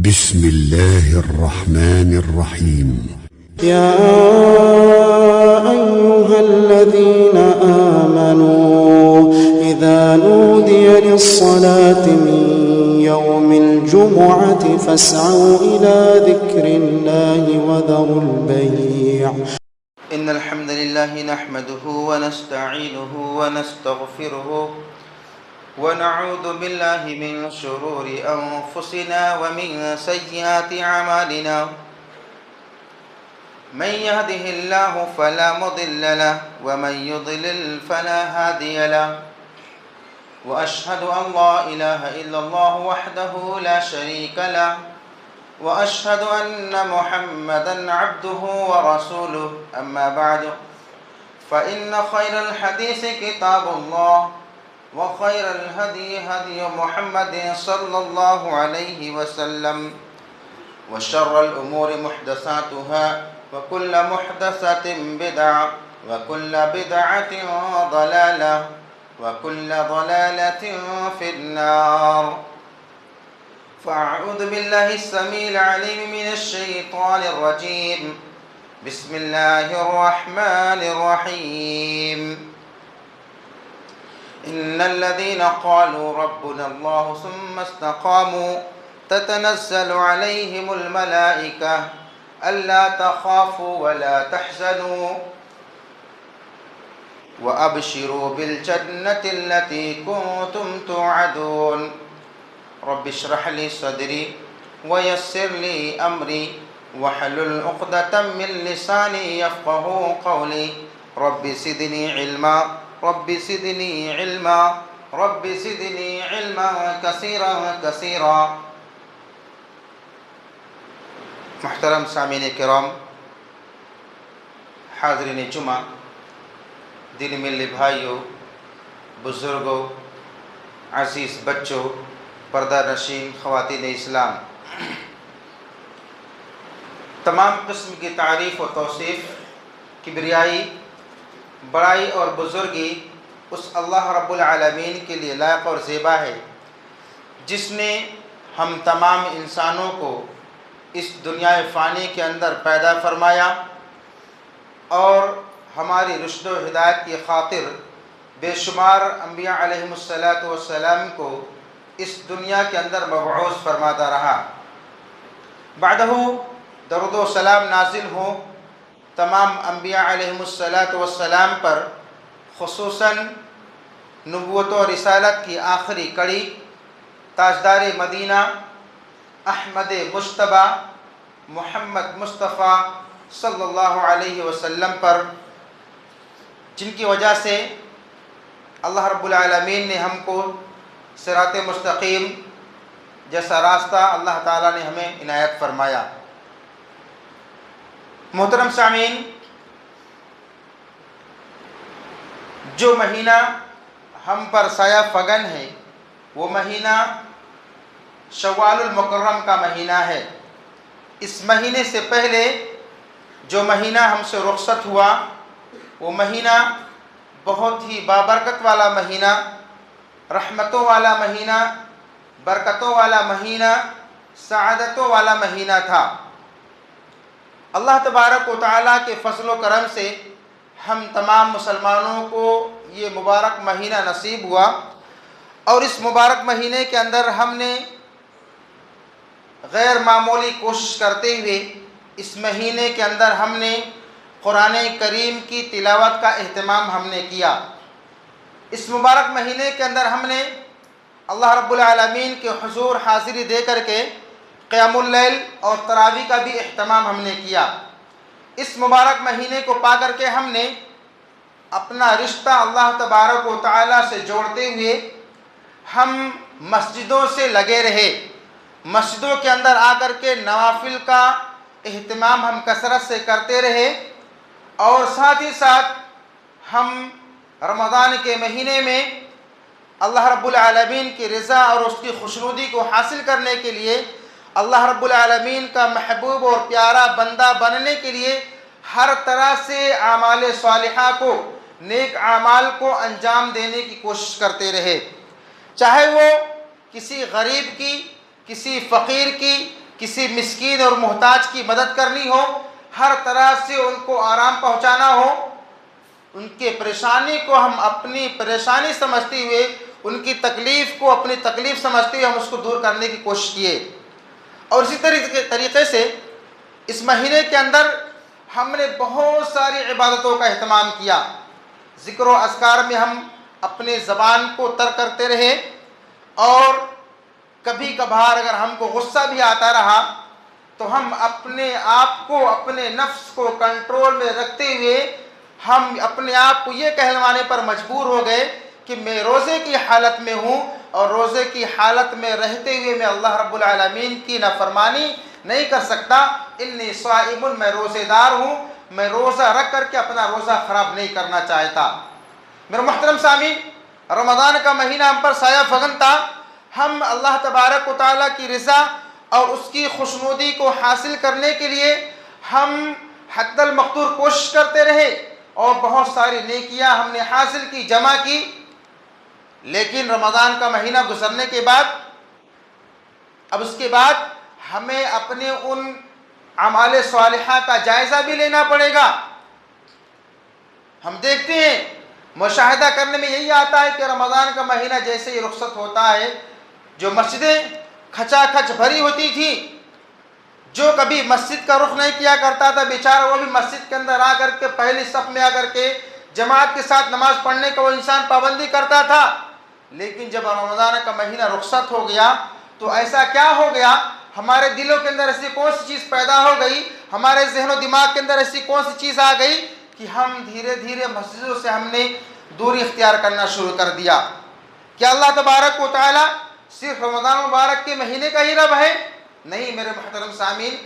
بسم الله الرحمن الرحيم. يا أيها الذين آمنوا إذا نودي للصلاة من يوم الجمعة فاسعوا إلى ذكر الله وذروا البيع. إن الحمد لله نحمده ونستعينه ونستغفره ونعوذ بالله من شرور أنفسنا ومن سيئات أعمالنا. من يهده الله فلا مضل له ومن يضلل فلا هادي له. وأشهد أن لا إله إلا الله وحده لا شريك له وأشهد أن محمدًا عبده ورسوله. أما بعد فإن خير الحديث كتاب الله وخير الهدي هدي محمد صلى الله عليه وسلم وشر الأمور محدثاتها وكل محدثة بدعة وكل بدعة ضلالة وكل ضلالة في النار. فأعوذ بالله السميع العليم من الشيطان الرجيم. بسم الله الرحمن الرحيم. إن الذين قالوا ربنا الله ثم استقاموا تتنزل عليهم الملائكة ألا تخافوا ولا تحزنوا وأبشروا بالجنة التي كنتم توعدون. رب اشرح لي صدري ويسر لي أمري واحلل عقدة من لساني يفقهوا قولي. رب زدني علما رب زدني علما رب زدني علما كثيرا كثيرا. محترم سامعین کرام، حاضرین جمعہ، دل مل بھائیوں، بزرگوں، عزیز بچوں، پردہ نشین خواتین اسلام، تمام قسم کی تعریف و توصیف، کبریائی، بڑائی اور بزرگی اس اللہ رب العالمین کے لیے لائق اور زیبا ہے جس نے ہم تمام انسانوں کو اس دنیا فانی کے اندر پیدا فرمایا اور ہماری رشد و ہدایت کی خاطر بے شمار انبیاء علیہم السلام کو اس دنیا کے اندر مبعوث فرماتا رہا. بعدہ درود و سلام نازل ہوں تمام انبیاء علیہم السلام پر، خصوصاً نبوت و رسالت کی آخری کڑی تاجدار مدینہ احمد مجتبیٰ محمد مصطفیٰ صلی اللہ علیہ وسلم پر، جن کی وجہ سے اللہ رب العالمین نے ہم کو صراط مستقیم جیسا راستہ اللہ تعالیٰ نے ہمیں عنایت فرمایا. محترم سامعین، جو مہینہ ہم پر سایہ فگن ہے وہ مہینہ شوال المکرم کا مہینہ ہے. اس مہینے سے پہلے جو مہینہ ہم سے رخصت ہوا وہ مہینہ بہت ہی بابرکت والا مہینہ، رحمتوں والا مہینہ، برکتوں والا مہینہ، سعادتوں والا مہینہ تھا. اللہ تبارک و تعالیٰ کے فضل و کرم سے ہم تمام مسلمانوں کو یہ مبارک مہینہ نصیب ہوا اور اس مبارک مہینے کے اندر ہم نے غیر معمولی کوشش کرتے ہوئے اس مہینے کے اندر ہم نے قرآن کریم کی تلاوت کا اہتمام ہم نے کیا. اس مبارک مہینے کے اندر ہم نے اللہ رب العالمین کے حضور حاضری دے کر کے قیام اللیل اور تراویح کا بھی اہتمام ہم نے کیا. اس مبارک مہینے کو پا کر کے ہم نے اپنا رشتہ اللہ تبارک و تعالیٰ سے جوڑتے ہوئے ہم مسجدوں سے لگے رہے. مسجدوں کے اندر آ کر کے نوافل کا اہتمام ہم کثرت سے کرتے رہے اور ساتھ ہی ساتھ ہم رمضان کے مہینے میں اللہ رب العالمین کی رضا اور اس کی خوشنودی کو حاصل کرنے کے لیے، اللہ رب العالمین کا محبوب اور پیارا بندہ بننے کے لیے ہر طرح سے اعمال صالحہ کو، نیک اعمال کو انجام دینے کی کوشش کرتے رہے. چاہے وہ کسی غریب کی، کسی فقیر کی، کسی مسکین اور محتاج کی مدد کرنی ہو، ہر طرح سے ان کو آرام پہنچانا ہو، ان کے پریشانی کو ہم اپنی پریشانی سمجھتے ہوئے، ان کی تکلیف کو اپنی تکلیف سمجھتے ہوئے ہم اس کو دور کرنے کی کوشش کیے۔ اور اسی طریقے سے اس مہینے کے اندر ہم نے بہت ساری عبادتوں کا اہتمام کیا۔ ذکر و اذکار میں ہم اپنے زبان کو تر کرتے رہے، اور کبھی کبھار اگر ہم کو غصہ بھی آتا رہا تو ہم اپنے آپ کو، اپنے نفس کو کنٹرول میں رکھتے ہوئے ہم اپنے آپ کو یہ کہلوانے پر مجبور ہو گئے کہ میں روزے کی حالت میں ہوں، اور روزے کی حالت میں رہتے ہوئے میں اللہ رب العالمین کی نافرمانی نہیں کر سکتا۔ انی صائم، میں روزے دار ہوں، میں روزہ رکھ کر کے اپنا روزہ خراب نہیں کرنا چاہتا۔ میرے محترم سامعین، رمضان کا مہینہ ہم پر سایہ فگن تھا۔ ہم اللہ تبارک و تعالیٰ کی رضا اور اس کی خوشنودی کو حاصل کرنے کے لیے ہم حد المقدور کوشش کرتے رہے، اور بہت ساری نیکیاں ہم نے حاصل کی، جمع کی۔ لیکن رمضان کا مہینہ گزرنے کے بعد، اب اس کے بعد ہمیں اپنے ان اعمال صالحہ کا جائزہ بھی لینا پڑے گا۔ ہم دیکھتے ہیں، مشاہدہ کرنے میں یہی آتا ہے کہ رمضان کا مہینہ جیسے ہی رخصت ہوتا ہے، جو مسجدیں کھچا کھچ بھری ہوتی تھی، جو کبھی مسجد کا رخ نہیں کیا کرتا تھا بیچارہ، وہ بھی مسجد کے اندر آ کر کے پہلی صف میں آ کر کے جماعت کے ساتھ نماز پڑھنے کا وہ انسان پابندی کرتا تھا۔ لیکن جب رمضان کا مہینہ رخصت ہو گیا تو ایسا کیا ہو گیا، ہمارے دلوں کے اندر ایسی کون سی چیز پیدا ہو گئی، ہمارے ذہن و دماغ کے اندر ایسی کون سی چیز آ گئی کہ ہم دھیرے دھیرے مسجدوں سے ہم نے دوری اختیار کرنا شروع کر دیا۔ کیا اللہ تبارک و تعالیٰ صرف رمضان مبارک کے مہینے کا ہی رب ہے؟ نہیں میرے محترم سامعین،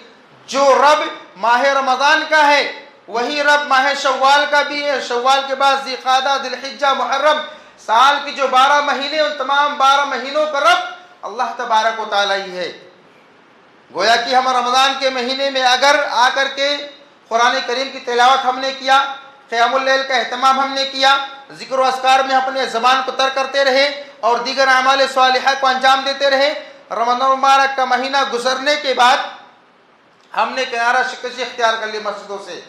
جو رب ماہ رمضان کا ہے وہی رب ماہ شوال کا بھی ہے۔ شوال کے بعد ذی القعدہ، ذی الحجہ، محرم، سال کی جو 12 مہینے، ان تمام 12 مہینوں کا رب اللہ تبارک و تعالیٰ ہی ہے۔ گویا کہ ہم رمضان کے مہینے میں اگر آ کر کے قرآن کریم کی تلاوت ہم نے کیا، قیام اللیل کا اہتمام ہم نے کیا، ذکر و اذکار میں اپنے زبان کو تر کرتے رہے، اور دیگر اعمال صالحہ کو انجام دیتے رہے، رمضان مبارک کا مہینہ گزرنے کے بعد ہم نے کنارہ شکنجی اختیار کر لی مسجدوں سے۔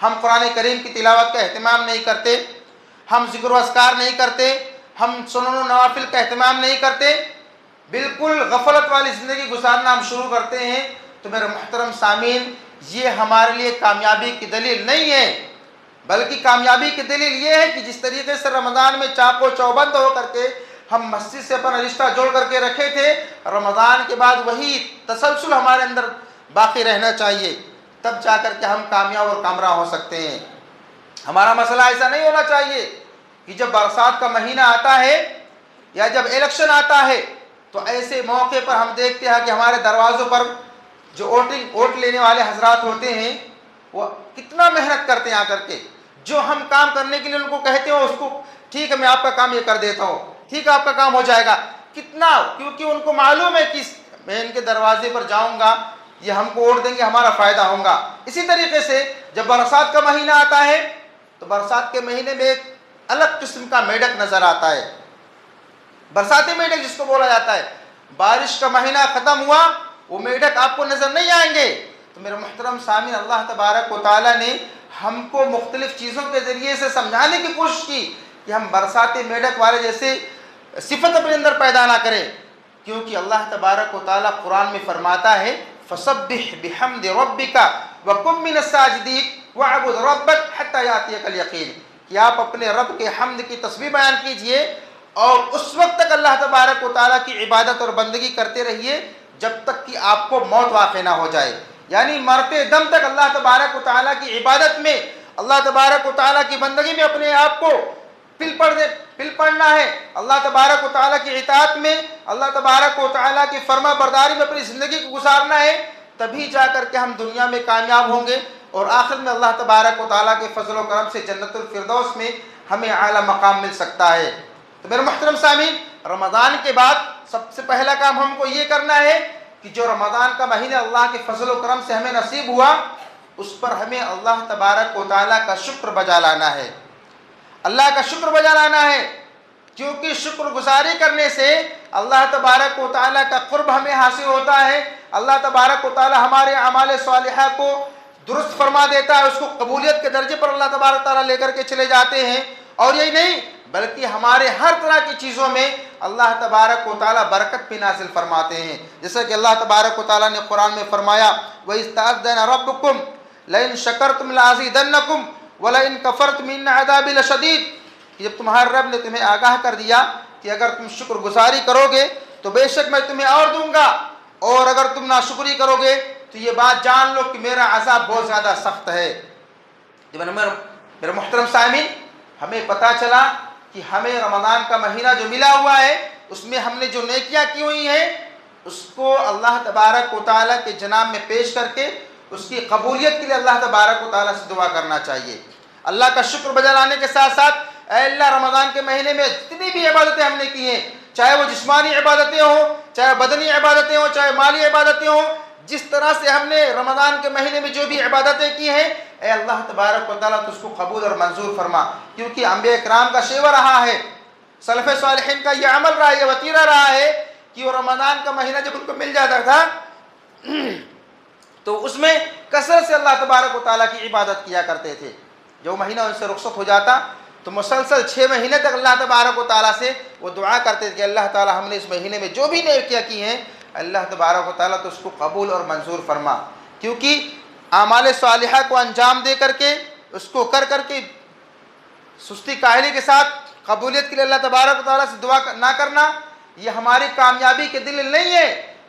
ہم قرآن کریم کی تلاوت کا اہتمام نہیں کرتے، ہم ذکر و اذکار نہیں کرتے، ہم سنن و نوافل کا اہتمام نہیں کرتے، بالکل غفلت والی زندگی گزارنا ہم شروع کرتے ہیں، تو میرے محترم سامعین یہ ہمارے لیے کامیابی کی دلیل نہیں ہے، بلکہ کامیابی کی دلیل یہ ہے کہ جس طریقے سے رمضان میں چاق و چوبند ہو کر کے ہم مسجد سے اپنا رشتہ جوڑ کر کے رکھے تھے، رمضان کے بعد وہی تسلسل ہمارے اندر باقی رہنا چاہیے، تب جا کر کے ہم کامیاب اور کامران ہو سکتے ہیں۔ ہمارا مسئلہ ایسا نہیں ہونا چاہیے کہ جب برسات کا مہینہ آتا ہے یا جب الیکشن آتا ہے تو ایسے موقع پر ہم دیکھتے ہیں کہ ہمارے دروازوں پر جو ووٹ لینے والے حضرات ہوتے ہیں وہ کتنا محنت کرتے ہیں آ کر کے، جو ہم کام کرنے کے لیے ان کو کہتے ہیں اس کو ٹھیک ہے میں آپ کا کام یہ کر دیتا ہوں، ٹھیک ہے آپ کا کام ہو جائے گا، کتنا، کیونکہ ان کو معلوم ہے کہ میں ان کے دروازے پر جاؤں گا، یہ ہم کو ووٹ دیں گے، ہمارا فائدہ ہوگا۔ اسی طریقے سے جب برسات کا مہینہ آتا ہے تو برسات کے مہینے میں ایک الگ قسم کا میڈک نظر آتا ہے، برساتی میڈک جس کو بولا جاتا ہے۔ بارش کا مہینہ ختم ہوا، وہ میڈک آپ کو نظر نہیں آئیں گے۔ تو میرے محترم سامعین، اللہ تبارک و تعالیٰ نے ہم کو مختلف چیزوں کے ذریعے سے سمجھانے کی کوشش کی کہ ہم برساتی میڈک والے جیسے صفت اپنے اندر پیدا نہ کریں، کیونکہ اللہ تبارک و تعالیٰ قرآن میں فرماتا ہے فَسَبِّحْ بِحَمْدِ رَبِّكَ وَكُن مِّنَ السَّاجِدِينَ وَاعْبُدْ رَبَّكَ حَتَّىٰ يَأْتِيَكَ الْيَقِينُ، کہ آپ اپنے رب کے حمد کی تسبیح بیان کیجئے اور اس وقت تک اللہ تبارک و تعالیٰ کی عبادت اور بندگی کرتے رہیے جب تک کہ آپ کو موت واقع نہ ہو جائے، یعنی مرتے دم تک اللہ تبارک و تعالیٰ کی عبادت میں، اللہ تبارک و تعالیٰ کی بندگی میں اپنے آپ کو پل پڑنا ہے، اللہ تبارک و تعالیٰ کی اطاعت میں، اللہ تبارک و تعالیٰ کی فرما برداری میں اپنی زندگی کو گزارنا ہے، تبھی جا کر کے ہم دنیا میں کامیاب ہوں گے، اور آخر میں اللہ تبارک و تعالیٰ کے فضل و کرم سے جنت الفردوس میں ہمیں اعلیٰ مقام مل سکتا ہے۔ تو میرے محترم سامعین، رمضان کے بعد سب سے پہلا کام ہم کو یہ کرنا ہے کہ جو رمضان کا مہینہ اللہ کے فضل و کرم سے ہمیں نصیب ہوا، اس پر ہمیں اللہ تبارک و تعالیٰ کا شکر بجا لانا ہے، اللہ کا شکر بجا لانا ہے، کیونکہ شکر گزاری کرنے سے اللہ تبارک و تعالیٰ کا قرب ہمیں حاصل ہوتا ہے، اللہ تبارک و تعالیٰ ہمارے اعمال صالحہ کو درست فرما دیتا ہے، اس کو قبولیت کے درجے پر اللہ تبارک و تعالیٰ لے کر کے چلے جاتے ہیں۔ اور یہی نہیں بلکہ ہمارے ہر طرح کی چیزوں میں اللہ تبارک و تعالیٰ برکت بھی نازل فرماتے ہیں، جیسا کہ اللہ تبارک و تعالیٰ نے قرآن میں فرمایا وَإِذْ تَأَذَّنَ رَبُّكُمْ لَئِن شَكَرْتُمْ لَأَزِيدَنَّكُمْ وَلَئِن كَفَرْتُمْ إِنَّ عَذَابِي لَشَدِيدٌ، کہ جب تمہارے رب نے تمہیں آگاہ کر دیا کہ اگر تم شکر گزاری کرو گے تو بے شک میں تمہیں اور دوں گا، اور اگر تم ناشکری کرو گے تو یہ بات جان لو کہ میرا عذاب بہت زیادہ سخت ہے۔ میرے محترم سامعین، ہمیں پتہ چلا کہ ہمیں رمضان کا مہینہ جو ملا ہوا ہے اس میں ہم نے جو نیکیاں کی ہوئی ہیں اس کو اللہ تبارک و تعالیٰ کے جناب میں پیش کر کے اس کی قبولیت کے لیے اللہ تبارک و تعالیٰ سے دعا کرنا چاہیے۔ اللہ کا شکر بجا لانے کے ساتھ ساتھ اے اللہ رمضان کے مہینے میں جتنی بھی عبادتیں ہم نے کی ہیں، چاہے وہ جسمانی عبادتیں ہوں، چاہے بدنی عبادتیں ہوں، چاہے مالی عبادتیں ہوں، جس طرح سے ہم نے رمضان کے مہینے میں جو بھی عبادتیں کی ہیں اے اللہ تبارک و تعالیٰ تو اس کو قبول اور منظور فرما، کیونکہ انبیاء کرام کا شیوہ رہا ہے، سلف صالحین کا یہ عمل رہا ہے، یہ وتیرہ رہا ہے کہ وہ رمضان کا مہینہ جب ان کو مل جاتا تھا تو اس میں کثرت سے اللہ تبارک و تعالیٰ کی عبادت کیا کرتے تھے۔ جو مہینہ ان سے رخصت ہو جاتا تو مسلسل 6 مہینے تک اللہ تبارک و تعالیٰ سے وہ دعا کرتے تھے کہ اللہ تعالیٰ ہم نے اس مہینے میں جو بھی نیکیاں کی ہیں اللہ تبارک و تعالیٰ تو اس کو قبول اور منظور فرما، کیونکہ اعمال صالحہ کو انجام دے کر کے اس کو کر کے سستی کاہلی کے ساتھ قبولیت کے لیے اللہ تبارک و تعالیٰ سے دعا نہ کرنا یہ ہماری کامیابی کے دلیل نہیں ہے،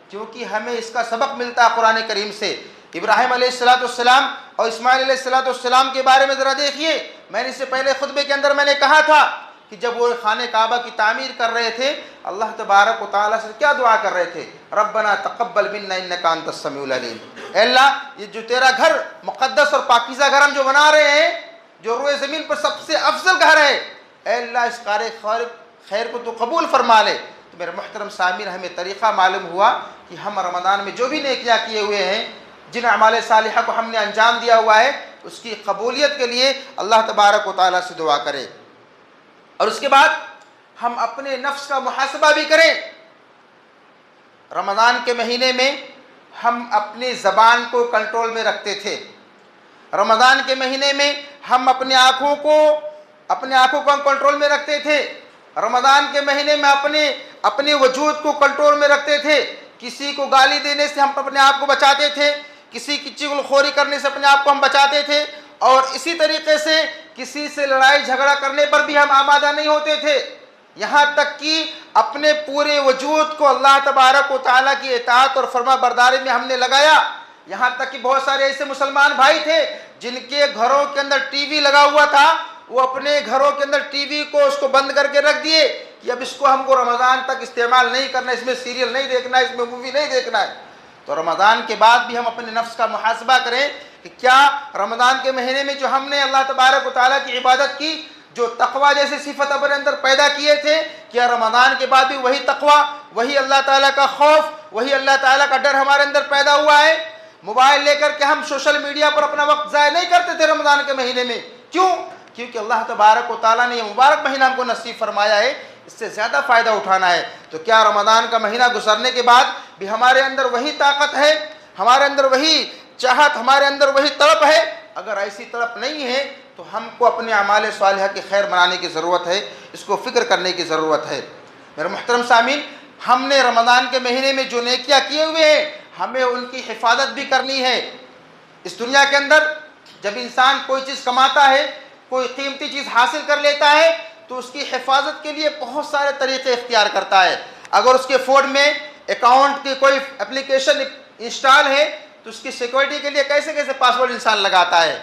کیونکہ ہمیں اس کا سبق ملتا ہے قرآن کریم سے۔ ابراہیم علیہ السلام اور اسماعیل علیہ السلام کے بارے میں ذرا دیکھیے، میں نے اس سے پہلے خطبے کے اندر میں نے کہا تھا کہ جب وہ خانہ کعبہ کی تعمیر کر رہے تھے اللہ تبارک و تعالیٰ سے کیا دعا کر رہے تھے؟ ربنا تقبل منا انک انت السمیع العلیم، اے اللہ یہ جو تیرا گھر مقدس اور پاکیزہ گھر ہم جو بنا رہے ہیں جو روئے زمین پر سب سے افضل گھر ہے، اے اللہ اس کار خیر کو تو قبول فرما لے۔ تو میرے محترم سامعین ہمیں طریقہ معلوم ہوا کہ ہم رمضان میں جو بھی نیکیاں کیے ہوئے ہیں، جن اعمال صالحہ کو ہم نے انجام دیا ہوا ہے اس کی قبولیت کے لیے اللہ تبارک و تعالیٰ سے دعا کریں، اور اس کے بعد ہم اپنے نفس کا محاسبہ بھی کریں۔ رمضان کے مہینے میں ہم اپنی زبان کو کنٹرول میں رکھتے تھے، رمضان کے مہینے میں ہم اپنی آنکھوں کو کنٹرول میں رکھتے تھے، رمضان کے مہینے میں اپنے وجود کو کنٹرول میں رکھتے تھے، کسی کو گالی دینے سے ہم اپنے آپ کو بچاتے تھے، کسی کی چغل خوری کرنے سے اپنے آپ کو ہم بچاتے تھے، اور اسی طریقے سے کسی سے لڑائی جھگڑا کرنے پر بھی ہم آمادہ نہیں ہوتے تھے، یہاں تک کہ اپنے پورے وجود کو اللہ تبارک و تعالیٰ کی اطاعت اور فرما برداری میں ہم نے لگایا۔ یہاں تک کہ بہت سارے ایسے مسلمان بھائی تھے جن کے گھروں کے اندر ٹی وی لگا ہوا تھا، وہ اپنے گھروں کے اندر ٹی وی کو اس کو بند کر کے رکھ دیے کہ اب اس کو ہم کو رمضان تک استعمال نہیں کرنا، اس میں سیریل نہیں دیکھنا ہے، اس میں مووی نہیں دیکھنا ہے۔ تو رمضان کے بعد بھی ہم اپنے نفس کا محاسبہ کریں کہ کیا رمضان کے مہینے میں جو ہم نے اللہ تبارک و تعالیٰ کی عبادت کی، جو تقوی جیسے صفت اپنے اندر پیدا کیے تھے، کیا رمضان کے بعد بھی وہی تقوی، وہی اللہ تعالیٰ کا خوف، وہی اللہ تعالیٰ کا ڈر ہمارے اندر پیدا ہوا ہے؟ موبائل لے کر کے ہم سوشل میڈیا پر اپنا وقت ضائع نہیں کرتے تھے رمضان کے مہینے میں، کیوں؟ کیونکہ اللہ تبارک و تعالیٰ نے یہ مبارک مہینہ ہم کو نصیب فرمایا ہے، اس سے زیادہ فائدہ اٹھانا ہے۔ تو کیا رمضان کا مہینہ گزرنے کے بعد بھی ہمارے اندر وہی طاقت ہے، ہمارے اندر وہی چاہت، ہمارے اندر وہی تڑپ ہے؟ اگر ایسی تڑپ نہیں ہے تو ہم کو اپنے اعمال صالحہ کی خیر منانے کی ضرورت ہے، اس کو فکر کرنے کی ضرورت ہے۔ میرے محترم سامعین، ہم نے رمضان کے مہینے میں جو نیکیاں کیے ہوئے ہیں ہمیں ان کی حفاظت بھی کرنی ہے۔ اس دنیا کے اندر جب انسان کوئی چیز کماتا ہے، کوئی قیمتی چیز حاصل کر لیتا ہے تو اس کی حفاظت کے لیے بہت سارے طریقے اختیار کرتا ہے۔ اگر اس کے فون میں اکاؤنٹ کی کوئی اپلیکیشن انسٹال ہے تو اس کی سیکورٹی کے لیے کیسے پاسورڈ انسان لگاتا ہے۔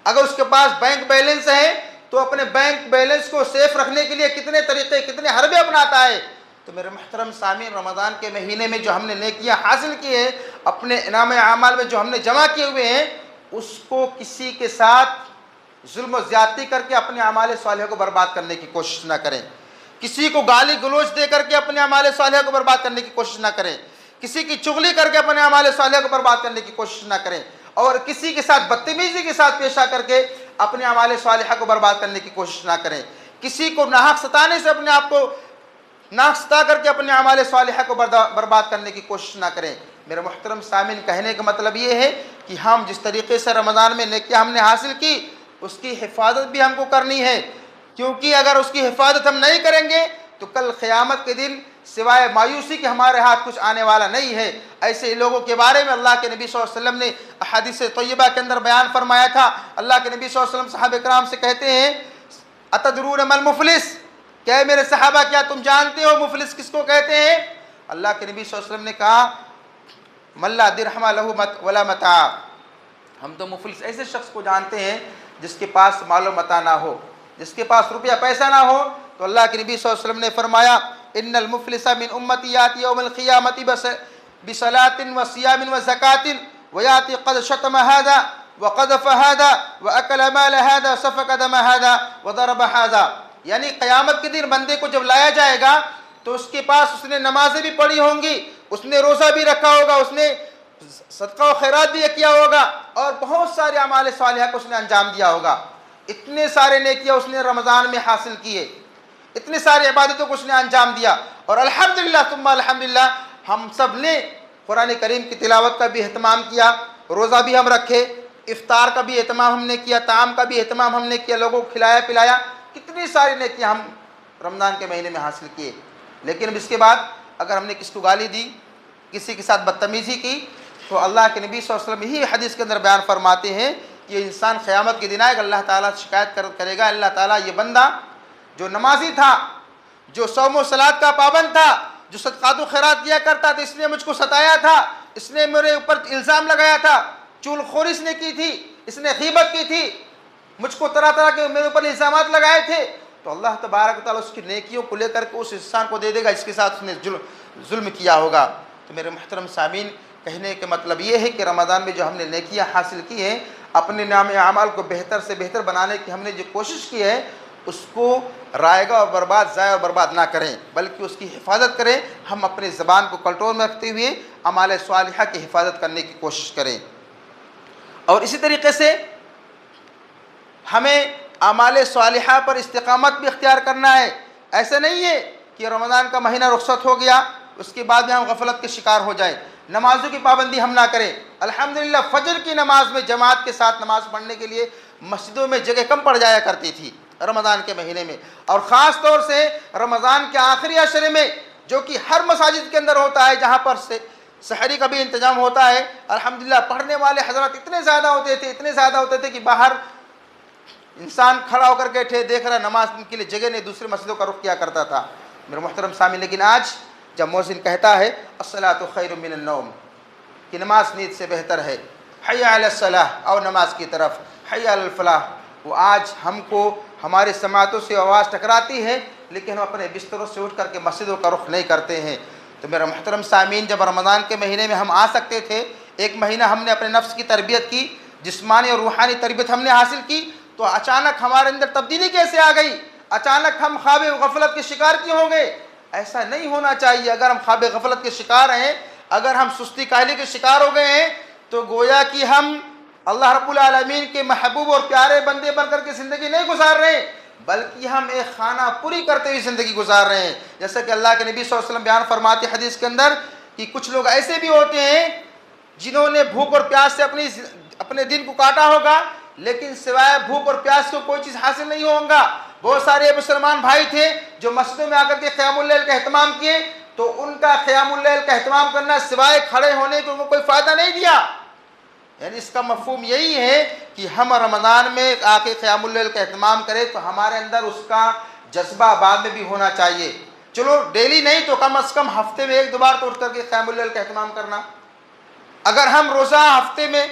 اگر اس کے پاس بینک بیلنس ہے تو اپنے بینک بیلنس کو سیف رکھنے کے لیے کتنے طریقے، کتنے حربے اپناتا ہے۔ تو میرے محترم سامعین، رمضان کے مہینے میں جو ہم نے نیکیاں حاصل کی ہیں، اپنے انعام اعمال میں جو ہم نے جمع کیے ہوئے ہیں، اس کو کسی کے ساتھ ظلم و زیادتی کر کے اپنے اعمال صالحہ کو برباد کرنے کی کوشش نہ کریں، کسی کو گالی گلوچ دے کر کے اپنے اعمال صالحہ کو برباد کرنے کی کوشش نہ کریں، کسی کی چغلی کر کے اپنے اعمال صالحہ کو برباد کرنے کی کوشش نہ کریں، اور کسی کے ساتھ بدتمیزی کے ساتھ پیش آ کر کے اپنے اعمال صالحہ کو برباد کرنے کی کوشش نہ کریں، کسی کو ناحق ستانے سے اپنے آپ کو ناقصتا کر کے اپنے اعمال صالحہ کو برباد کرنے کی کوشش نہ کریں۔ میرے محترم سامعین، کہنے کا مطلب یہ ہے کہ ہم جس طریقے سے رمضان میں نیکیاں ہم نے حاصل کی، اس کی حفاظت بھی ہم کو کرنی ہے، کیونکہ اگر اس کی حفاظت ہم نہیں کریں گے تو کل قیامت کے دن سوائے مایوسی کے ہمارے ہاتھ کچھ آنے والا نہیں ہے۔ ایسے لوگوں کے بارے میں اللہ کے نبی صلی اللہ علیہ وسلم نے احادیث طیبہ کے اندر بیان فرمایا تھا۔ اللہ کے نبی صلی اللہ علیہ وسلم صحابہ کرام سے کہتے ہیں، اتدرون ما المفلس، کہ میرے صحابہ کیا تم جانتے ہو مفلس کس کو کہتے ہیں؟ اللہ کے نبی صلی اللہ علیہ وسلم نے کہا، من لا درہم لہ ولا متاع، ہم تو مفلس ایسے شخص کو جانتے ہیں جس کے پاس مال و متاع نہ ہو، جس کے پاس روپیہ پیسہ نہ ہو۔ تو اللہ کے نبی صلی اللہ علیہ وسلم نے فرمایا، ان المفلس من امتی یاتی یوم القیامۃ بصلاۃ وصیام وزکاۃ ویاتی قد شتم هذا وقذف هذا واکل مال هذا وسفك دم هذا وضرب هذا، یعنی قیامت کے دن بندے کو جب لایا جائے گا تو اس کے پاس اس نے نمازیں بھی پڑھی ہوں گی، اس نے روزہ بھی رکھا ہوگا، اس نے صدقہ و خیرات بھی کیا ہوگا، اور بہت سارے اعمال صالحہ کو اس نے انجام دیا ہوگا۔ اتنے سارے نیکیاں اس نے رمضان میں حاصل کیے، اتنے سارے عبادتوں کو اس نے انجام دیا، اور الحمدللہ ثم الحمدللہ ہم سب نے قرآن کریم کی تلاوت کا بھی اہتمام کیا، روزہ بھی ہم رکھے، افطار کا بھی اہتمام ہم نے کیا، طعام کا بھی اہتمام ہم نے کیا، لوگوں کو کھلایا پلایا، کتنی ساری نیکیاں ہم رمضان کے مہینے میں حاصل کیے۔ لیکن اب اس کے بعد اگر ہم نے کسی کو گالی دی، کسی کے ساتھ بدتمیزی کی، تو اللہ کے نبی صلی اللہ علیہ وسلم یہی حدیث کے اندر بیان فرماتے ہیں کہ یہ انسان قیامت کے دن آئے گا، اللہ تعالیٰ سے شکایت کرے گا، اللہ تعالیٰ یہ بندہ جو نمازی تھا، جو صوم و صلات کا پابند تھا، جو صدقات و خیرات کیا کرتا تھا، اس نے مجھ کو ستایا تھا، اس نے میرے اوپر الزام لگایا تھا، چغل خوری اس نے کی تھی، اس نے غیبت کی تھی، مجھ کو طرح طرح کے میرے اوپر الزامات لگائے تھے، تو اللہ تبارک و تعالیٰ اس کی نیکیوں کو لے کر کے اس انسان کو دے دے گا، اس کے ساتھ اس نے ظلم کیا ہوگا۔ تو میرے محترم سامعین، کہنے کا مطلب یہ ہے کہ رمضان میں جو ہم نے نیکیاں حاصل کی ہیں، اپنے نام اعمال کو بہتر سے بہتر بنانے کی ہم نے جو کوشش کی ہے، اس کو رائیگاں اور برباد، ضائع اور برباد نہ کریں، بلکہ اس کی حفاظت کریں۔ ہم اپنے زبان کو کنٹرول میں رکھتے ہوئے اعمال صالحہ کی حفاظت کرنے کی کوشش کریں، اور اسی طریقے سے ہمیں اعمال صالحہ پر استقامت بھی اختیار کرنا ہے۔ ایسا نہیں ہے کہ رمضان کا مہینہ رخصت ہو گیا اس کے بعد میں ہم غفلت کے شکار ہو جائیں، نمازوں کی پابندی ہم نہ کریں۔ الحمدللہ فجر کی نماز میں جماعت کے ساتھ نماز پڑھنے کے لیے مسجدوں میں جگہ کم پڑ جایا کرتی تھی رمضان کے مہینے میں، اور خاص طور سے رمضان کے آخری عشرے میں، جو کہ ہر مساجد کے اندر ہوتا ہے، جہاں پر سے سحری کا بھی انتظام ہوتا ہے۔ الحمدللہ پڑھنے والے حضرات اتنے زیادہ ہوتے تھے کہ باہر انسان کھڑا ہو کر کے دیکھ رہا، نماز کے لیے جگہ نہیں، دوسرے مسجدوں کا رخ کیا کرتا تھا۔ میرے محترم سامعین، لیکن آج جب مؤذن کہتا ہے الصلاۃ خیر من النوم، کہ نماز نیند سے بہتر ہے، حی علی الصلاۃ، او نماز کی طرف، حی علی الفلاح، وہ آج ہم کو ہمارے سماعتوں سے آواز ٹکراتی ہے، لیکن ہم اپنے بستروں سے اٹھ کر کے مسجدوں کا رخ نہیں کرتے ہیں۔ تو میرے محترم سامعین، جب رمضان کے مہینے میں ہم آ سکتے تھے، ایک مہینہ ہم نے اپنے نفس کی تربیت کی، جسمانی اور روحانی تربیت ہم نے حاصل کی، تو اچانک ہمارے اندر تبدیلی کیسے آ گئی؟ اچانک ہم خواب غفلت کے شکار کیوں ہو گئے؟ ایسا نہیں ہونا چاہیے۔ اگر ہم خواب غفلت کے شکار ہیں، اگر ہم سستی کاہلی کے شکار ہو گئے ہیں، تو گویا کہ ہم اللہ رب العالمین کے محبوب اور پیارے بندے بن کر کے زندگی نہیں گزار رہے ہیں، بلکہ ہم ایک خانہ پوری کرتے ہوئے زندگی گزار رہے ہیں۔ جیسا کہ اللہ کے نبی صلی اللہ علیہ وسلم بیان فرماتے ہیں حدیث کے اندر کہ کچھ لوگ ایسے بھی ہوتے ہیں جنہوں نے بھوک اور پیاس سے اپنے دن کو کاٹا ہوگا، لیکن سوائے بھوک اور پیاس کو کوئی چیز حاصل نہیں ہوگا۔ بہت سارے مسلمان بھائی تھے جو مسجدوں میں آ کر کے قیام اللیل کا اہتمام کیے، تو ان کا قیام اللیل کا اہتمام کرنا سوائے کھڑے ہونے کو ان کو کوئی فائدہ نہیں دیا۔ یعنی اس کا مفہوم یہی ہے کہ ہم رمضان میں آ کے قیام اللیل کا اہتمام کریں تو ہمارے اندر اس کا جذبہ بعد میں بھی ہونا چاہیے۔ چلو ڈیلی نہیں تو کم از کم ہفتے میں ایک دو بار تو اٹھ کر کے قیام اللیل کا اہتمام کرنا۔ اگر ہم روزہ ہفتے میں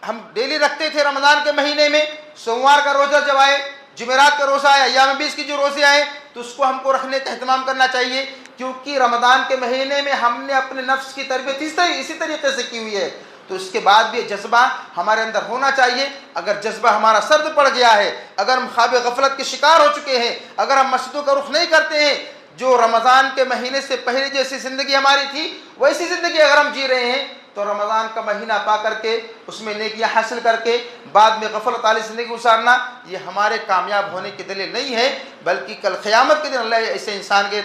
ہم ڈیلی رکھتے تھے رمضان کے مہینے میں، سوموار کا روزہ جب آئے، جمعرات کا روزہ آئے، ایام بیس کی جو روزے آئے، تو اس کو ہم کو رکھنے کا اہتمام کرنا چاہیے، کیونکہ رمضان کے مہینے میں ہم نے اپنے نفس کی تربیت اسی طریقے سے کی ہوئی ہے، تو اس کے بعد بھی جذبہ ہمارے اندر ہونا چاہیے۔ اگر جذبہ ہمارا سرد پڑ گیا ہے، اگر ہم خواب غفلت کے شکار ہو چکے ہیں، اگر ہم مسجدوں کا رخ نہیں کرتے ہیں، جو رمضان کے مہینے سے پہلے جیسی زندگی ہماری تھی ویسی زندگی اگر ہم جی رہے ہیں، تو رمضان کا مہینہ پا کر کے اس میں نیکیاں حاصل کر کے بعد میں غفلت والی زندگی گزارنا، یہ ہمارے کامیاب ہونے کی دلیل نہیں ہے، بلکہ کل قیامت کے دن اللہ ایسے انسان کے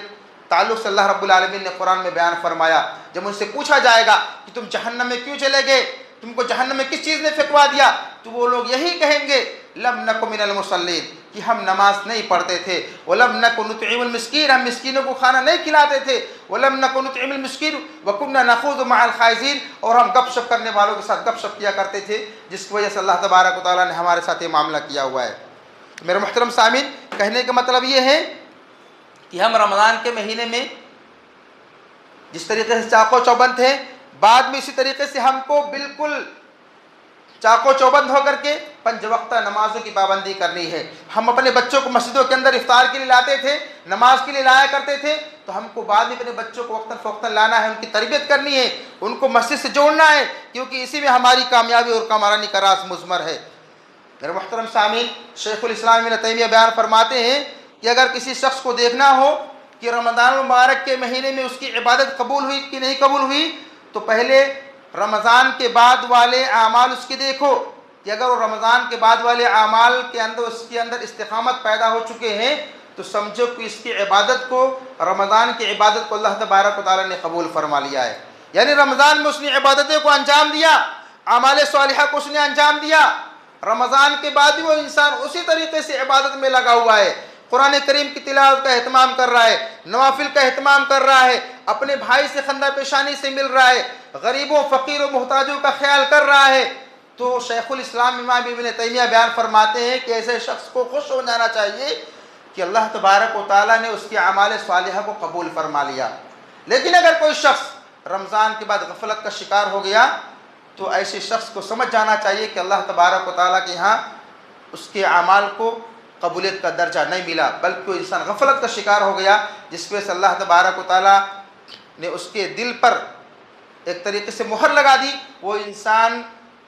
تعلق سے اللہ رب العالمین نے قرآن میں بیان فرمایا۔ جب ان سے پوچھا جائے گا کہ تم جہنم میں کیوں چلے گئے، تم کو جہنم میں کس چیز نے پھینکوا دیا، تو وہ لوگ یہی کہیں گے لم نک من المصلین، کہ ہم نماز نہیں پڑھتے تھے، ولم نک نطعم المسکین، ہم مسکینوں کو کھانا نہیں کھلاتے تھے، ولم نک نطعم المسکین وکنا نخوض مع الخائضین، اور ہم گپ شپ کرنے والوں کے ساتھ گپ شپ کیا کرتے تھے، جس کی وجہ سے اللہ تبارک و تعالیٰ نے ہمارے ساتھ یہ معاملہ کیا ہوا ہے۔ میرے محترم سامعین، کہنے کا مطلب یہ ہے کہ ہم رمضان کے مہینے میں جس طریقے سے چاق و چوبند تھے، بعد میں اسی طریقے سے ہم کو بالکل چاق و چوبند ہو کر کے 5 وقتہ نمازوں کی پابندی کرنی ہے۔ ہم اپنے بچوں کو مسجدوں کے اندر افطار کے لیے لاتے تھے، نماز کے لیے لایا کرتے تھے، تو ہم کو بعد میں اپنے بچوں کو وقتاً فوقتاً لانا ہے، ان کی تربیت کرنی ہے، ان کو مسجد سے جوڑنا ہے، کیونکہ اسی میں ہماری کامیابی اور کامرانی کا راز مضمر ہے۔ میرے محترم سامعین، شیخ الاسلام ابن تیمیہ بیان فرماتے ہیں کہ اگر کسی شخص کو دیکھنا ہو کہ رمضان المبارک کے مہینے میں اس کی عبادت قبول ہوئی کہ نہیں قبول ہوئی، تو پہلے رمضان کے بعد والے اعمال اس کے دیکھو، کہ اگر وہ رمضان کے بعد والے اعمال کے اندر اس کے اندر استقامت پیدا ہو چکے ہیں، تو سمجھو کہ اس کی عبادت کو، رمضان کی عبادت کو اللہ تبارک و تعالیٰ نے قبول فرما لیا ہے۔ یعنی رمضان میں اس نے عبادتیں کو انجام دیا، اعمال صالحہ کو اس نے انجام دیا، رمضان کے بعد بھی وہ انسان اسی طریقے سے عبادت میں لگا ہوا ہے، قرآن کریم کی تلاوت کا اہتمام کر رہا ہے، نوافل کا اہتمام کر رہا ہے، اپنے بھائی سے خندہ پیشانی سے مل رہا ہے، غریبوں فقیروں محتاجوں کا خیال کر رہا ہے، تو شیخ الاسلام امام ابن تیمیہ بیان فرماتے ہیں کہ ایسے شخص کو خوش ہو جانا چاہیے کہ اللہ تبارک و تعالیٰ نے اس کے اعمال صالحہ کو قبول فرما لیا۔ لیکن اگر کوئی شخص رمضان کے بعد غفلت کا شکار ہو گیا، تو ایسے شخص کو سمجھ جانا چاہیے کہ اللہ تبارک و تعالیٰ کے یہاں اس کے اعمال کو قبولیت کا درجہ نہیں ملا، بلکہ وہ انسان غفلت کا شکار ہو گیا، جس کی وجہ سے اللہ تبارک و تعالیٰ نے اس کے دل پر ایک طریقے سے مہر لگا دی، وہ انسان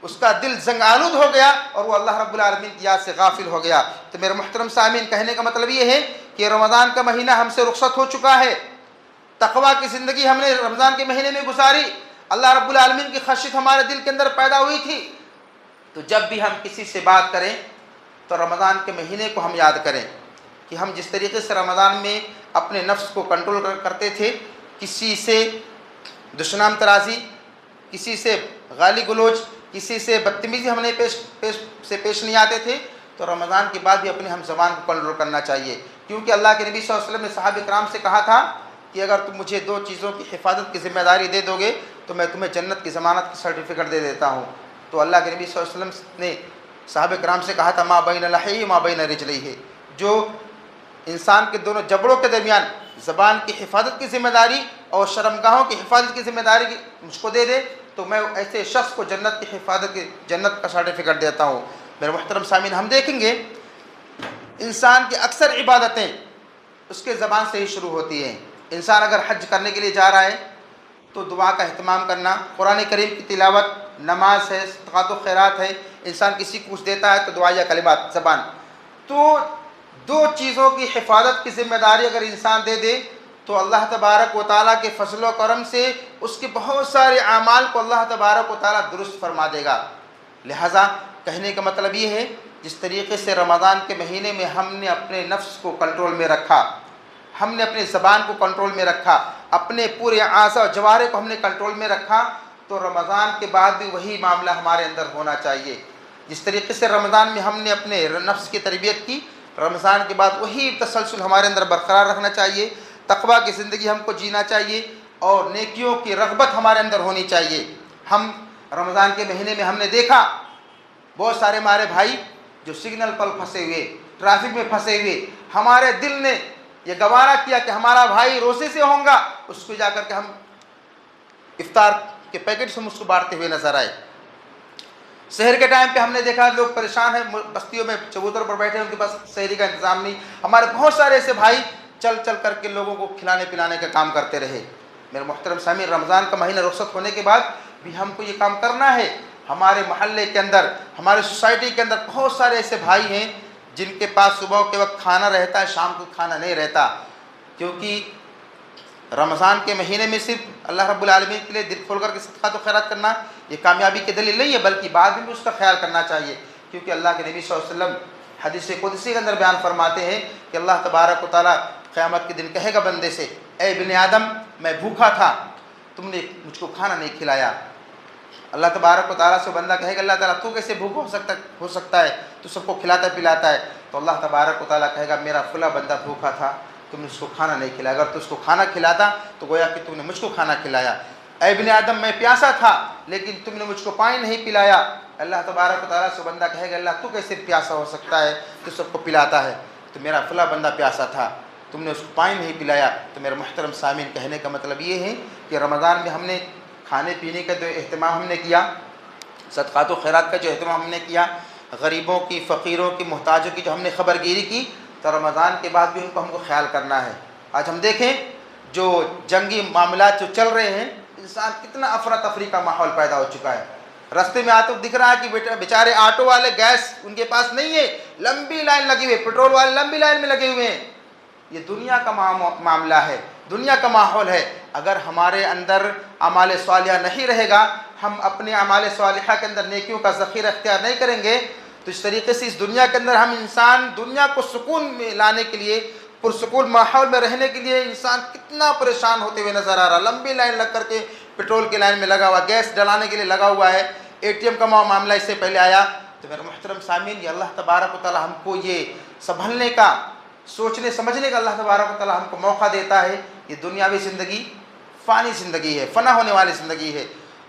اس کا دل زنگ آلود ہو گیا اور وہ اللہ رب العالمین کی یاد سے غافل ہو گیا۔ تو میرے محترم سامعین، کہنے کا مطلب یہ ہے کہ رمضان کا مہینہ ہم سے رخصت ہو چکا ہے، تقویٰ کی زندگی ہم نے رمضان کے مہینے میں گزاری، اللہ رب العالمین کی خشیت ہمارے دل کے اندر پیدا ہوئی تھی۔ تو جب بھی ہم کسی سے بات کریں تو رمضان کے مہینے کو ہم یاد کریں کہ ہم جس طریقے سے رمضان میں اپنے نفس کو کنٹرول کرتے تھے، کسی سے دشنام ترازی، کسی سے گالی گلوچ، کسی سے بدتمیزی ہم نے پیش نہیں آتے تھے، تو رمضان کے بعد بھی اپنے ہم زبان کو کنٹرول کرنا چاہیے، کیونکہ اللہ کے نبی صلی اللہ علیہ وسلم نے صحابہ کرام سے کہا تھا کہ اگر تم مجھے 2 چیزوں کی حفاظت کی ذمہ داری دے دو گے تو میں تمہیں جنت کی ضمانت کی سرٹیفکیٹ دے دیتا ہوں۔ تو اللہ کے نبی صلی اللہ علیہ وسلم نے صحابہ کرام سے کہا تھا ما بین لحیہ ما بین رجلیہ، جو انسان کے دونوں جبڑوں کے درمیان زبان کی حفاظت کی ذمہ داری اور شرمگاہوں کی حفاظت کی ذمہ داری مجھ کو دے دے تو میں ایسے شخص کو جنت کی حفاظت کی جنت کا سرٹیفکیٹ دیتا ہوں۔ میرے محترم سامعین، ہم دیکھیں گے انسان کی اکثر عبادتیں اس کے زبان سے ہی شروع ہوتی ہیں۔ انسان اگر حج کرنے کے لیے جا رہا ہے تو دعا کا اہتمام کرنا، قرآن کریم کی تلاوت، نماز ہے، صدقات و خیرات ہے، انسان کسی کو کچھ دیتا ہے تو دعا یا کلمات زبان، تو 2 چیزوں کی حفاظت کی ذمہ داری اگر انسان دے دے تو اللہ تبارک و تعالیٰ کے فضل و کرم سے اس کے بہت سارے اعمال کو اللہ تبارک و تعالیٰ درست فرما دے گا۔ لہٰذا کہنے کا مطلب یہ ہے، جس طریقے سے رمضان کے مہینے میں ہم نے اپنے نفس کو کنٹرول میں رکھا، ہم نے اپنے زبان کو کنٹرول میں رکھا، اپنے پورے اعضاء و جوارح کو ہم نے کنٹرول میں رکھا، تو رمضان کے بعد بھی وہی معاملہ ہمارے اندر ہونا چاہیے۔ جس طریقے سے رمضان میں ہم نے اپنے نفس کی تربیت کی، رمضان کے بعد وہی تسلسل ہمارے اندر برقرار رکھنا چاہیے، تقویٰ کی زندگی ہم کو جینا چاہیے اور نیکیوں کی رغبت ہمارے اندر ہونی چاہیے۔ ہم رمضان کے مہینے میں ہم نے دیکھا بہت سارے ہمارے بھائی جو سگنل پر پھنسے ہوئے، ٹریفک میں پھنسے ہوئے، ہمارے دل نے یہ گوارا کیا کہ ہمارا بھائی روزے سے ہوگا، اس کو جا کر کے ہم افطار کے پیکٹ ہم اس کو بانٹتے ہوئے نظر آئے۔ سحر کے ٹائم پہ ہم نے دیکھا لوگ پریشان ہیں، بستیوں میں چبوتر پر بیٹھے ہیں، ان کے پاس سحری کا انتظام نہیں۔ ہمارے بہت سارے ایسے بھائی چل چل کر کے لوگوں کو کھلانے پلانے کا کام کرتے رہے۔ میرے محترم سامعین، رمضان کا مہینہ رخصت ہونے کے بعد بھی ہم کو یہ کام کرنا ہے۔ ہمارے محلے کے اندر، ہمارے سوسائٹی کے اندر بہت سارے ایسے بھائی ہیں جن کے پاس صبح کے وقت کھانا رہتا ہے، شام کو کھانا نہیں رہتا، کیونکہ رمضان کے مہینے میں صرف اللہ رب العالمین کے لیے دل کھول کر کے صدقات و خیرات کرنا یہ کامیابی کی دلیل نہیں ہے، بلکہ بعد میں بھی اس کا خیال کرنا چاہیے، کیونکہ اللہ کے نبی صلی اللہ علیہ وسلم حدیث قدسی کے اندر بیان فرماتے ہیں کہ اللہ تبارک و تعالیٰ قیامت کے دن کہے گا بندے سے اے ابن آدم میں بھوکا تھا، تم نے مجھ کو کھانا نہیں کھلایا۔ اللہ تبارک و تعالیٰ سے بندہ کہے گا اللہ تعالیٰ تو کیسے بھوکا ہو سکتا ہے، تو سب کو کھلاتا پلاتا ہے؟ تو اللہ تبارک و تعالیٰ کہے گا میرا فلاں بندہ بھوکا تھا، تم نے اس کو کھانا نہیں کھلایا، اگر تو اس کو کھانا کھلاتا تو گویا کہ تم نے مجھ کو کھانا کھلایا۔ اے ابن آدم میں پیاسا تھا لیکن تم نے مجھ کو پانی نہیں پلایا۔ اللہ تبارک و تعالیٰ سے بندہ کہے گا اللہ تو کیسے پیاسا ہو سکتا ہے، تو سب کو پلاتا ہے؟ تو میرا فلاں بندہ پیاسا تھا، تم نے اس کو پانی نہیں پلایا۔ تو میرے محترم سامعین، کہنے کا مطلب یہ ہے کہ رمضان میں ہم نے کھانے پینے کا جو اہتمام ہم نے کیا، صدقات و خیرات کا جو اہتمام ہم نے کیا، غریبوں کی، فقیروں کی، محتاجوں کی جو ہم نے خبر گیری کی، تو رمضان کے بعد بھی ان کو ہم کو خیال کرنا ہے۔ آج ہم دیکھیں جو جنگی معاملات جو چل رہے ہیں، انسان کتنا افراتفری کا ماحول پیدا ہو چکا ہے۔ رستے میں آتے دکھ رہا ہے کہ بیچارے آٹو والے گیس ان کے پاس نہیں ہے، لمبی لائن لگی ہوئی ہے، پیٹرول والے لمبی لائن میں لگے ہوئے ہیں۔ یہ دنیا کا معاملہ ہے، دنیا کا ماحول ہے۔ اگر ہمارے اندر اعمال صالحہ نہیں رہے گا، ہم اپنے اعمال صالحہ کے اندر نیکیوں کا ذخیرہ اختیار نہیں کریں گے، تو اس طریقے سے اس دنیا کے اندر ہم انسان دنیا کو سکون میں لانے کے لیے، پرسکون ماحول میں رہنے کے لیے انسان کتنا پریشان ہوتے ہوئے نظر آ رہا۔ لمبی لائن لگ کر کے پیٹرول کی لائن میں لگا ہوا، گیس ڈلانے کے لیے لگا ہوا ہے، اے ٹی ایم کا معاملہ اس سے پہلے آیا۔ تو میرے محترم سامعین، یہ اللہ تبارک و تعالی ہم کو یہ سنبھلنے کا، سوچنے سمجھنے کا اللہ تبارک و تعالی ہم کو موقع دیتا ہے۔ یہ دنیاوی زندگی فانی زندگی ہے، فنا ہونے والی زندگی ہے،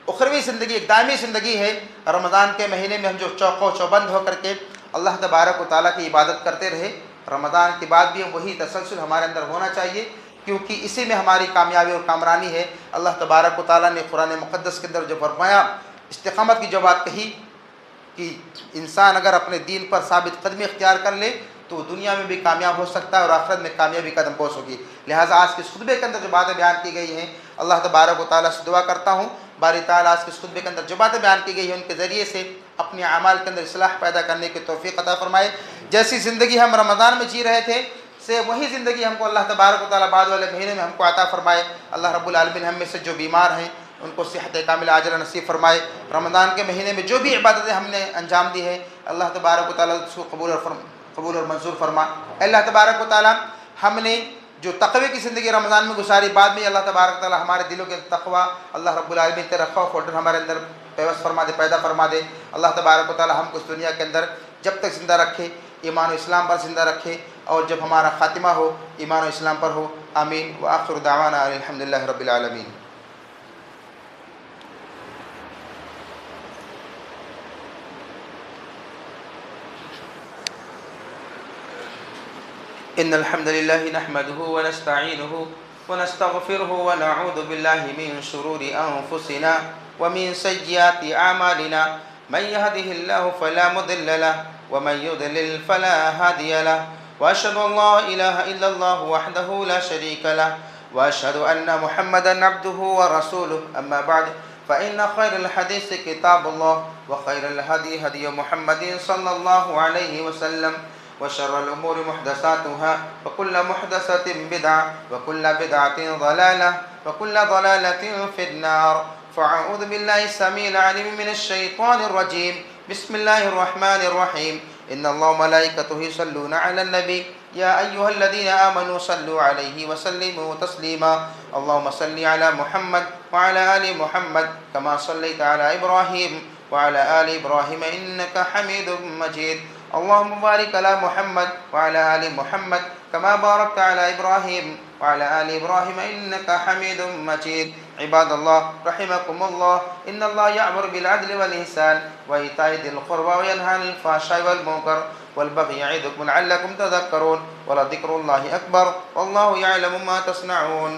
اخروی زندگی ایک دائمی زندگی ہے۔ رمضان کے مہینے میں ہم جو چوق و چوبند ہو کر کے اللہ تبارک و تعالیٰ کی عبادت کرتے رہے، رمضان کے بعد بھی وہی تسلسل ہمارے اندر ہونا چاہیے، کیونکہ اسی میں ہماری کامیابی اور کامرانی ہے۔ اللہ تبارک و تعالیٰ نے قرآن مقدس کے اندر جو فرمایا، استقامت کی جو بات کہی کہ انسان اگر اپنے دین پر ثابت قدمی اختیار کر لے تو دنیا میں بھی کامیاب ہو سکتا ہے اور آخرت میں کامیابی قدم پوش ہوگی۔ لہٰذا آج کے اس خطبے کے اندر جو باتیں بیان کی گئی ہیں، اللہ تبارک و تعالیٰ سے دعا کرتا ہوں باری تعالیٰ آج کے اس خطبے کے اندر جو باتیں بیان کی گئی ہیں ان کے ذریعے سے اپنے اعمال کے اندر اصلاح پیدا کرنے کی توفیق عطا فرمائے۔ جیسی زندگی ہم رمضان میں جی رہے تھے سے وہی زندگی ہم کو اللہ تبارک و تعالیٰ بعد والے مہینے میں ہم کو عطا فرمائے۔ اللہ رب العالمین ہم میں سے جو بیمار ہیں ان کو صحت کامل عاجلہ نصیب فرمائے۔ رمضان کے مہینے میں جو بھی عبادتیں ہم نے انجام دی ہے، اللہ تبارک و تعالیٰ اس کو قبول اور منظور فرما۔ اللہ تبارک و تعالیٰ ہم نے جو تقوی کی زندگی رمضان میں گزاری، بعد میں اللہ تبارک و تعالیٰ ہمارے دلوں کے تقوی، اللہ رب العالمین تیرا خوف اور ڈر ہمارے اندر پیوست فرما دے، پیدا فرما دے۔ اللہ تبارک و تعالیٰ ہم کو اس دنیا کے اندر جب تک زندہ رکھے ایمان و اسلام پر زندہ رکھے، اور جب ہمارا خاتمہ ہو ایمان و اسلام پر ہو۔ آمین۔ وآخر دعوانا الحمدللہ رب العالمین۔ إن الحمد لله نحمده ونستعينه ونستغفره ونعوذ بالله من شرور أنفسنا ومن سيئات أعمالنا، من يهده الله فلا مضل له ومن يضلل فلا هادي له، وأشهد أن لا إله إلا الله وحده لا شريك له، وأشهد أن محمدا عبده ورسوله. أما بعد فإن خير الحديث كتاب الله، وخير الهدي هدي محمد صلى الله عليه وسلم، وشر الأمور محدثاتها، وكل محدثة بدعة، وكل بدعة ضلالة، وكل ضلالة في النار. فأعوذ بالله السميع العليم من الشيطان الرجيم. بسم الله الرحمن الرحيم. إن الله وملائكته يصلون على النبي يا أيها الذين آمنوا صلوا عليه وسلموا تسليما. اللهم صل على محمد وعلى آل محمد كما صليت على إبراهيم وعلى آل إبراهيم إنك حميد مجيد. اللهم بارك على محمد وعلى آل محمد كما باركت على إبراهيم وعلى آل إبراهيم إنك حميد مجيد. عباد الله رحمكم الله، إن الله يأمر بالعدل والإحسان وإيتاء ذي القربى وينهى عن الفحشاء والمنكر والبغي يعظكم لعلكم تذكرون. ولذكر الله أكبر والله يعلم ما تصنعون.